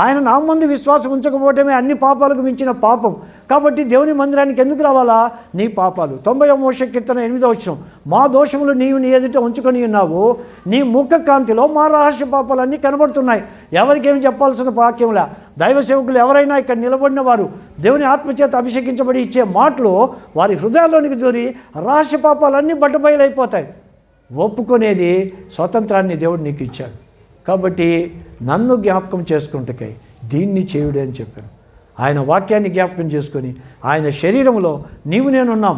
ఆయన నా ముందు విశ్వాసం ఉంచకపోవటమే అన్ని పాపాలకు మించిన పాపం. కాబట్టి దేవుని మందిరానికి ఎందుకు రావాలా, నీ పాపాలు. 90వ మోషే కీర్తన 8వ వచనం, మా దోషములు నీవు నీ ఎదుట ఉంచుకొని ఉన్నావు, నీ ముఖ కాంతిలో మా రహస్య పాపాలన్నీ కనబడుతున్నాయి. ఎవరికేమి చెప్పాల్సిన వాక్యంలా, దైవ సేవకులు ఎవరైనా ఇక్కడ నిలబడిన వారు దేవుని ఆత్మచేత అభిషేకించబడి ఇచ్చే మాటలు వారి హృదయాల్లోనికి దూరి రహస్య పాపాలన్నీ బట్టబయలైపోతాయి. ఒప్పుకునేది స్వతంత్రాన్ని దేవుడు నీకు ఇచ్చాడు. కాబట్టి నన్ను జ్ఞాపకం చేసుకుంటకై దీన్ని చేయుడే అని చెప్పాను. ఆయన వాక్యాన్ని జ్ఞాపకం చేసుకొని ఆయన శరీరంలో నీవు నేనున్నాం.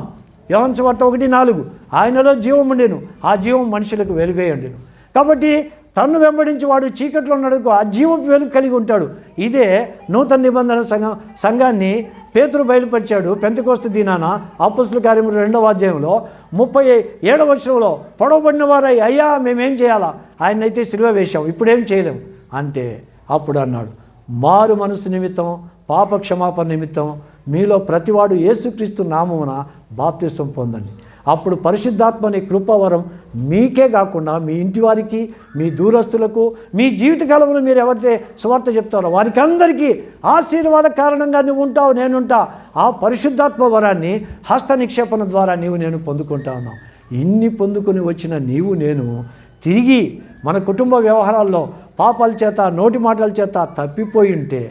యోహాను సువార్త 1:4 ఆయనలో జీవం ఉండెను, ఆ జీవం మనుషులకు వెలుగై ఉండెను. కాబట్టి తన్ను వెంబడించి వాడు చీకట్లో ఉన్నాడు, ఆ జీవపు వెలుగు కలిగి ఉంటాడు. ఇదే నూతన నిబంధన సంఘాన్ని పేతురు బయలుపరిచాడు పెంతెకోస్తు దినాన. అపోస్తలుల కార్యములు 2వ అధ్యాయంలో 37వ వచనంలో, పొడవబడిన వారై అయ్యా మేమేం చేయాలా, ఆయనైతే సిలువ వేశాం, ఇప్పుడేం చేయలేం అంటే అప్పుడు అన్నాడు, మారు మనసు నిమిత్తం పాప క్షమాపణ నిమిత్తం మీలో ప్రతివాడు యేసుక్రీస్తు నామమున బాప్తిసం పొందండి. అప్పుడు పరిశుద్ధాత్మ అనే కృపావరం మీకే కాకుండా మీ ఇంటి వారికి, మీ దూరస్తులకు, మీ జీవితకాలంలో మీరు ఎవరైతే సువార్త చెప్తారో వారికి అందరికీ ఆశీర్వాద కారణంగా నువ్వు ఉంటావు, నేనుంటా. ఆ పరిశుద్ధాత్మ వరాన్ని హస్త నిక్షేపణ ద్వారా నేను పొందుకుంటా ఉన్నావు. ఇన్ని పొందుకొని వచ్చిన నీవు నేను తిరిగి మన కుటుంబ వ్యవహారాల్లో పాపాల చేత, నోటి మాటల చేత తప్పిపోయి ఉంటే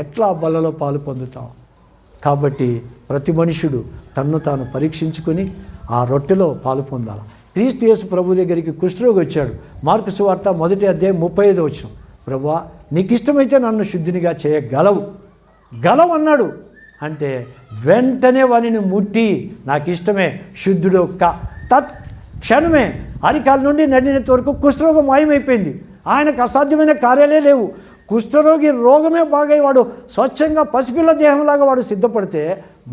ఎట్లా బలలో పాలు పొందుతాం. కాబట్టి ప్రతి మనుషుడు తన్ను తాను పరీక్షించుకొని ఆ రొట్టెలో పాలు పొందాలి. క్రీస్తు యేసు ప్రభు దగ్గరికి కుష్ఠరోగి వచ్చాడు. మార్కు సువార్త 1వ అధ్యాయం 35వ వచనం, ప్రభువా నీకు ఇష్టమైతే నన్ను శుద్ధినిగా చేయగలవు అన్నాడు. అంటే వెంటనే వానిని ముట్టి నాకు ఇష్టమే శుద్ధుడు తత్ క్షణమే అరికాల నుండి నడినెత్తి వరకు కుష్ఠరోగం మాయమైపోయింది. ఆయనకు అసాధ్యమైన కార్యాలే లేవు. కుష్ఠరోగి రోగమే బాగై వాడు స్వచ్ఛంగా పసిపిల్ల దేహంలాగా వాడు సిద్ధపడితే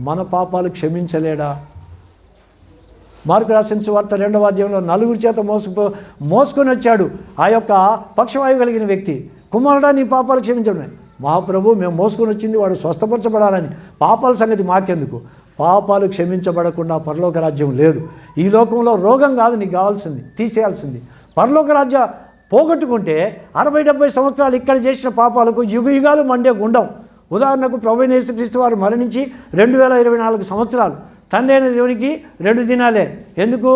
మన పాపాలు క్షమించలేడా? మార్కు రాసిన సువార్త 2వ అధ్యాయంలో 4 చేత మోసుకొని వచ్చాడు ఆ యొక్క పక్షవాయువు కలిగిన వ్యక్తి. కుమారుడా నీ పాపాలు క్షమించడం. మహాప్రభు మేము మోసుకొని వచ్చింది వాడు స్వస్థపరచబడాలని, పాపాల సంగతి మాకెందుకు? పాపాలు క్షమించబడకుండా పరలోక రాజ్యం లేదు. ఈ లోకంలో రోగం కాదు నీకు కావాల్సింది, తీసేయాల్సింది. పరలోక రాజ్య పోగొట్టుకుంటే 60-70 సంవత్సరాలు ఇక్కడ చేసిన పాపాలకు యుగాలు మండే గుండం. ఉదాహరణకు ప్రభువైన యేసుక్రీస్తు వారు మరణించి 2024 సంవత్సరాలు. తండ్రి అయిన దేవునికి 2 దినాలే. ఎందుకు?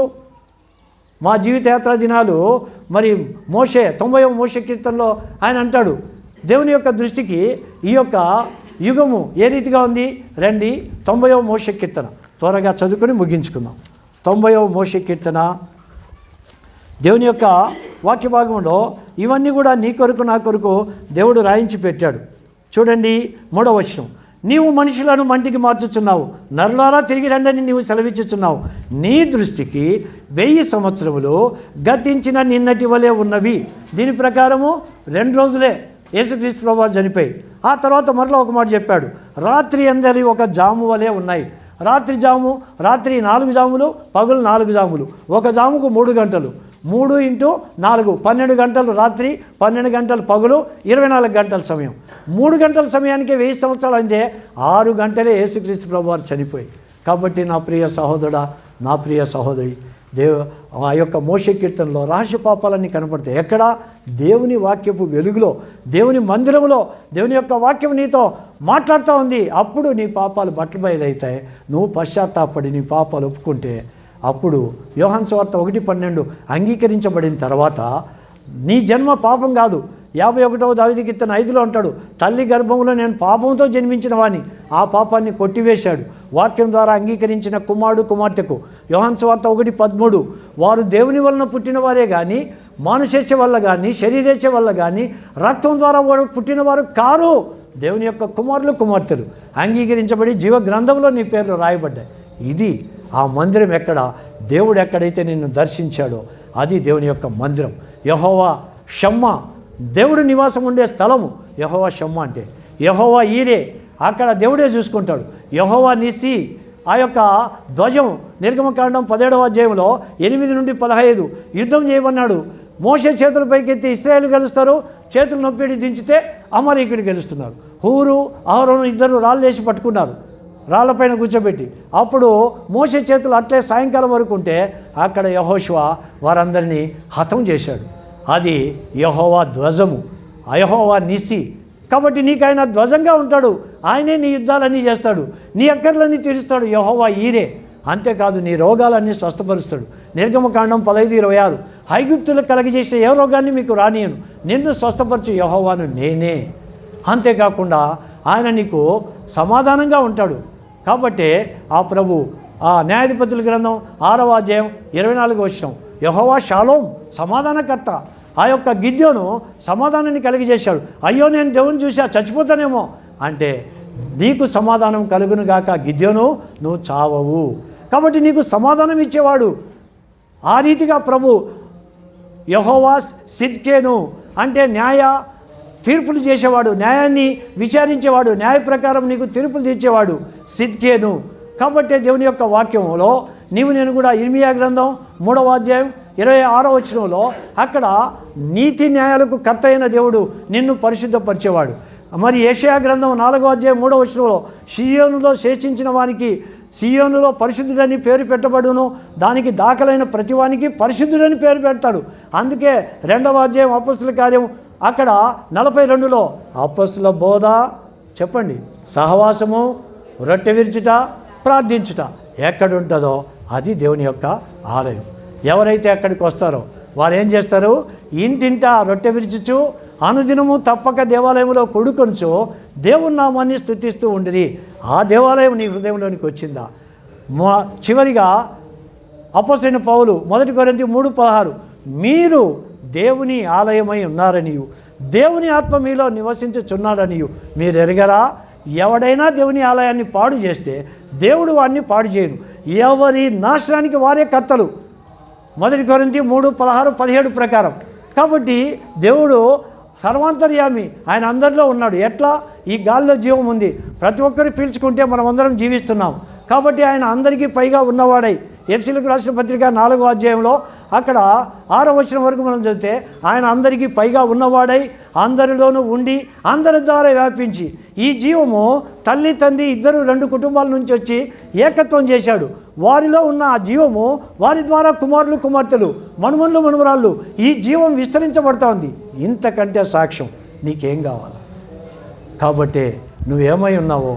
మా జీవితయాత్ర దినాలు మరి మోషే 90వ మోషే కీర్తనలో ఆయన అంటాడు, దేవుని యొక్క దృష్టికి ఈ యొక్క యుగము ఏ రీతిగా ఉంది? రండి 90వ మోషే కీర్తన త్వరగా చదువుకొని ముగించుకుందాం. 90వ మోషే కీర్తన దేవుని యొక్క వాక్య భాగంలో ఇవన్నీ కూడా నీ కొరకు నా కొరకు దేవుడు రాయించి పెట్టాడు. చూడండి 3వ వచనం, నీవు మనుషులను మంటికి మార్చుచున్నావు, నరులారా తిరిగి రండని నీవు సెలవిచ్చుచున్నావు. నీ దృష్టికి 1000 సంవత్సరములు గతించిన నిన్నటి వలె ఉన్నవి. దీని ప్రకారము 2 రోజులే యేసుక్రీస్తు ప్రభువు చనిపోయి ఆ తర్వాత మరలా ఒక మాట చెప్పాడు, రాత్రి అందరి ఒక జాము వలె ఉన్నాయి. రాత్రి 4 జాములు, పగులు 4 జాములు. ఒక జాముకు 3 గంటలు, 3 × 4 12 గంటలు రాత్రి, 12 గంటలు పగులు, 24 గంటల సమయం. 3 గంటల సమయానికి 1000 సంవత్సరాలు అంటే 6 గంటలే యేసుక్రీస్తు ప్రభువు వారు చనిపోయి. కాబట్టి నా ప్రియ సహోదరుడా, నా ప్రియ సహోదరి, ఆ యొక్క మోషే కీర్తనలో రహస్య పాపాలన్నీ కనపడతాయి. ఎక్కడ? దేవుని వాక్యపు వెలుగులో, దేవుని మందిరంలో దేవుని యొక్క వాక్యం నీతో మాట్లాడుతూ ఉంది. అప్పుడు నీ పాపాలు బట్టబయలవుతాయి. నువ్వు పశ్చాత్తాపడి నీ పాపాలు ఒప్పుకుంటే అప్పుడు యోహాను సువార్త 1:12 అంగీకరించబడిన తర్వాత నీ జన్మ పాపం కాదు. 51వ దావీదు కీర్తన 5లో అంటాడు, తల్లి గర్భంలో నేను పాపంతో జన్మించిన వాణ్ణి, ఆ పాపాన్ని కొట్టివేశాడు. వాక్యం ద్వారా అంగీకరించిన కుమారుడు కుమార్తెకు యోహాను సువార్త 1:13 వారు దేవుని వలన పుట్టిన వారే కానీ మానుషేచ్ఛ వల్ల కానీ శరీరేచ్ఛ వల్ల కానీ రక్తం ద్వారా పుట్టినవారు కారు. దేవుని యొక్క కుమారులు కుమార్తెలు అంగీకరించబడి జీవ గ్రంథంలో నీ పేర్లు రాయబడ్డాయి. ఇది ఆ మందిరం. ఎక్కడ? దేవుడు ఎక్కడైతే నిన్ను దర్శించాడో అది దేవుని యొక్క మందిరం. యెహోవా షమ్మా, దేవుడు నివాసం ఉండే స్థలము యెహోవా షమ్మా అంటే. యెహోవా ఈరే, అక్కడ దేవుడే చూసుకుంటాడు. యెహోవా నిస్సి, ఆ యొక్క ధ్వజం నిర్గమకాండం 17వ అధ్యాయంలో 8 నుండి 15 యుద్ధం చేయమన్నాడు. మోషే చేతులు పైకెత్తి ఇశ్రాయేలు గెలుస్తారు, చేతులు నొప్పిడి దించితే అమరీకుడు గెలుస్తున్నారు. హూరు అహరోను ఇద్దరు రాళ్ళు వేసి పట్టుకున్నారు, రాళ్లపైన కూర్చోబెట్టి. అప్పుడు మోషే చేతులు అట్లే సాయంకాలం వరకు ఉంటే అక్కడ యెహోషువ వారందరినీ హతం చేశాడు. అది యెహోవా ధ్వజము, యెహోవా నిస్సి. కాబట్టి నీకు ఆయన ధ్వజంగా ఉంటాడు. ఆయనే నీ యుద్ధాలన్నీ చేస్తాడు, నీ అక్కర్లన్నీ తీరుస్తాడు. యెహోవా ఈరే. అంతేకాదు నీ రోగాలన్నీ స్వస్థపరుస్తాడు. నిర్గమకాండం 15:26 ఐగుప్తులకు కలగజేసే ఏ రోగాన్ని మీకు రానియను, నిన్ను స్వస్థపరచు యెహోవాను నేనే. అంతేకాకుండా ఆయన నీకు సమాధానంగా ఉంటాడు. కాబట్టి ఆ ప్రభు ఆ న్యాయాధిపతుల గ్రంథం 6వ అధ్యాయం 24వ వచనం, యెహోవా షాలోం, సమాధానకర్త. ఆ యొక్క గిద్యోను సమాధానాన్ని కలిగజేశాడు. అయ్యో నేను దేవుని చూసా చచ్చిపోతానేమో అంటే నీకు సమాధానం కలుగును గాక గిద్యోను, నువ్వు చావవు. కాబట్టి నీకు సమాధానం ఇచ్చేవాడు. ఆ రీతిగా ప్రభు యెహోవా సిద్కేను అంటే న్యాయ తీర్పులు చేసేవాడు, న్యాయాన్ని విచారించేవాడు, న్యాయ ప్రకారం నీకు తీర్పులు తీర్చేవాడు సిద్కేను. కాబట్టి దేవుని యొక్క వాక్యంలో నీవు నేను కూడా ఇర్మియా గ్రంథం 3వ అధ్యాయం 26వ వచనంలో అక్కడ నీతి న్యాయాలకు కర్త అయిన దేవుడు నిన్ను పరిశుద్ధపరిచేవాడు. మరి యెషయా గ్రంథం 4వ అధ్యాయం 3వ వచనంలో సియోనులో శేషించిన వానికి సియోనులో పరిశుద్ధుడని పేరు పెట్టబడును, దానికి దాఖలైన ప్రతివానికి పరిశుద్ధుడని పేరు పెడతాడు. అందుకే 2వ అధ్యాయం అపొస్తలుల కార్యం అక్కడ 42లో అపొస్తలుల బోధ చెప్పండి, సహవాసము, రొట్టె విరుచుట, ప్రార్థించుట ఎక్కడుంటుందో అది దేవుని యొక్క ఆలయం. ఎవరైతే అక్కడికి వస్తారో వారు ఏం చేస్తారు? ఇంటింటా రొట్టె విరుచుచు అనుదినము తప్పక దేవాలయంలో కొడుకొనుచో దేవుని నామాన్ని స్తుతిస్తూ ఉండిరి. ఆ దేవాలయం నీ హృదయంలోనికి వచ్చిందా? చివరిగా అపొస్తలుడైన పౌలు 1 కొరింథీ 3:16 మీరు దేవుని ఆలయమై ఉన్నారనియు దేవుని ఆత్మ మీలో నివసించుచున్నాడనియు మీరు ఎరగరా? ఎవడైనా దేవుని ఆలయాన్ని పాడు చేస్తే దేవుడు వాడిని పాడు చేయను. ఎవరి నాశనానికి వారే కర్తలు. 1 కొరింథీ 3:16-17 ప్రకారం. కాబట్టి దేవుడు సర్వాంతర్యామి, ఆయన అందరిలో ఉన్నాడు. ఎట్లా? ఈ గాలిలో జీవం ఉంది, ప్రతి ఒక్కరు పీల్చుకుంటే మనం అందరం జీవిస్తున్నాం. కాబట్టి ఆయన అందరికీ పైగా ఉన్నవాడై, ఎఫెసీయులకు రాసిన పత్రిక 4వ అధ్యాయంలో అక్కడ 6వ వచనం వరకు మనం చదివితే ఆయన అందరికీ పైగా ఉన్నవాడై అందరిలోనూ ఉండి అందరి ద్వారా వ్యాపించి ఈ జీవము తల్లి తండ్రి ఇద్దరు 2 కుటుంబాల నుంచి వచ్చి ఏకత్వం చేశాడు. వారిలో ఉన్న ఆ జీవము వారి ద్వారా కుమారులు కుమార్తెలు మనుమన్లు మనుమరాళ్ళు ఈ జీవం విస్తరించబడతా ఉంది. ఇంతకంటే సాక్ష్యం నీకేం కావాలి? కాబట్టి నువ్వేమై ఉన్నావో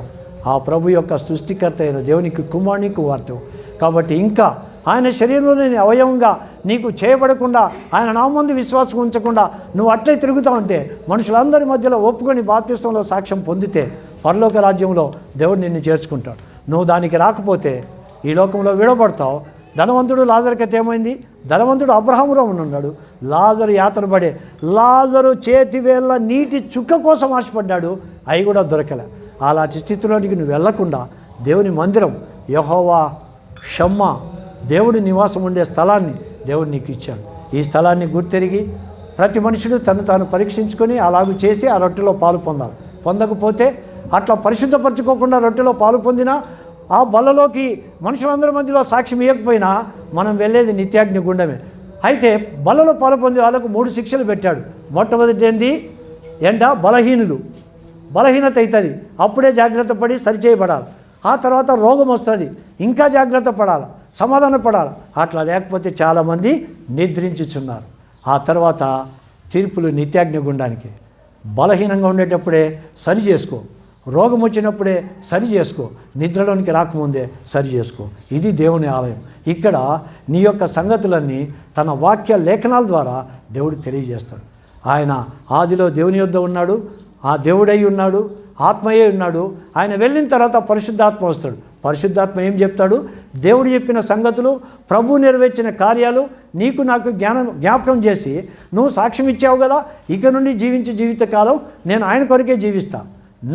ఆ ప్రభు యొక్క సృష్టికర్త అయిన దేవునికి కుమారుని కుమార్తెవు. కాబట్టి ఇంకా ఆయన శరీరంలోని అవయవంగా నీకు చేయబడకుండా, ఆయన నామందు విశ్వాసం ఉంచకుండా నువ్వు అట్లే తిరుగుతూ ఉంటే, మనుషులందరి మధ్యలో ఒప్పుకొని బాప్తిస్మంలో సాక్ష్యం పొందితే పరలోక రాజ్యంలో దేవుడు నిన్ను చేర్చుకుంటాడు. నువ్వు దానికి రాకపోతే ఈ లోకంలో విడబడతావు. ధనవంతుడు లాజరు కథ ఏమైంది? ధనవంతుడు అబ్రహాములో ఉన్నాడు, లాజరు యాతన పడే. లాజరు చేతివేళ్ళ నీటి చుక్క కోసం ఆశపడ్డాడు, అవి కూడా దొరకలే. అలాంటి స్థితిలోనికి నువ్వు వెళ్లకుండా దేవుని మందిరం, యెహోవా షమ్మా, దేవుడి నివాసం ఉండే స్థలాన్ని దేవుడు నీకు ఇచ్చాడు. ఈ స్థలాన్ని గుర్తెరిగి ప్రతి మనుషుడు తను తాను పరీక్షించుకొని అలాగూ చేసి ఆ రొట్టెలో పాలు పొందాలి. పొందకపోతే అట్లా పరిశుద్ధపరచుకోకుండా రొట్టెలో పాలు పొందినా, ఆ బల్లలోకి మనుషులందరి మధ్యలో సాక్ష్యం ఇవ్వకపోయినా మనం వెళ్ళేది నిత్యాగ్ని గుండమే. అయితే బల్లలో పాలు పొందే వాళ్ళకు 3 శిక్షలు పెట్టాడు. మొట్టమొదటి ఏంది? బలహీనులు, బలహీనత అవుతుంది, అప్పుడే జాగ్రత్త పడి సరిచేయబడాలి. ఆ తర్వాత రోగం వస్తుంది, ఇంకా జాగ్రత్త పడాలి, సమాధాన పడాలి. అట్లా లేకపోతే చాలామంది నిద్రించుచున్నారు. ఆ తర్వాత తీర్పులు నిత్యాగ్ని గుండానికి. బలహీనంగా ఉండేటప్పుడే సరి చేసుకో, రోగం వచ్చినప్పుడే సరి చేసుకో, నిద్రలోనికి రాకముందే సరి చేసుకో. ఇది దేవుని ఆలయం. ఇక్కడ నీ యొక్క సంగతులన్నీ తన వాక్య లేఖనాల ద్వారా దేవుడు తెలియజేస్తాడు. ఆయన ఆదిలో దేవుని యొద్ద ఉన్నాడు, ఆ దేవుడై ఉన్నాడు, ఆత్మయే ఉన్నాడు. ఆయన వెళ్ళిన తర్వాత పరిశుద్ధాత్మ వస్తాడు. పరిశుద్ధాత్మ ఏం చెప్తాడు? దేవుడు చెప్పిన సంగతులు, ప్రభు నెరవేర్చిన కార్యాలు నీకు నాకు జ్ఞాపకం చేసి, నువ్వు సాక్ష్యం ఇచ్చావు కదా, ఇక నుండి జీవించే జీవితకాలం నేను ఆయన కొరకే జీవిస్తా.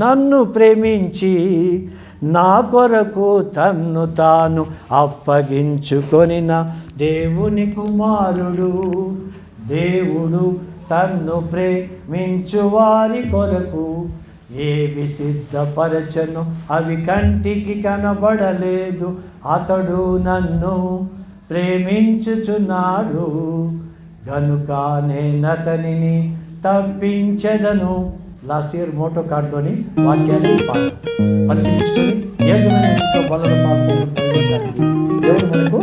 నన్ను ప్రేమించి నా కొరకు తన్ను తాను అప్పగించుకొనిన దేవుని కుమారుడు. దేవుడు తన్ను ప్రేమించు వారి కొరకు ఏవి సిద్ధపరచను అవి కంటికి కనబడలేదు. అతడు నన్ను ప్రేమించుచున్నాడు గనుక నేనతనిని తప్పించెదను. లాస్ట్ ఇయర్ మోటో కార్డులోని వాక్యాన్ని పాట పరిశీలించుకొని ఏ విధమైన బలలో పాల్గొంటారు. దేవుడు మనకు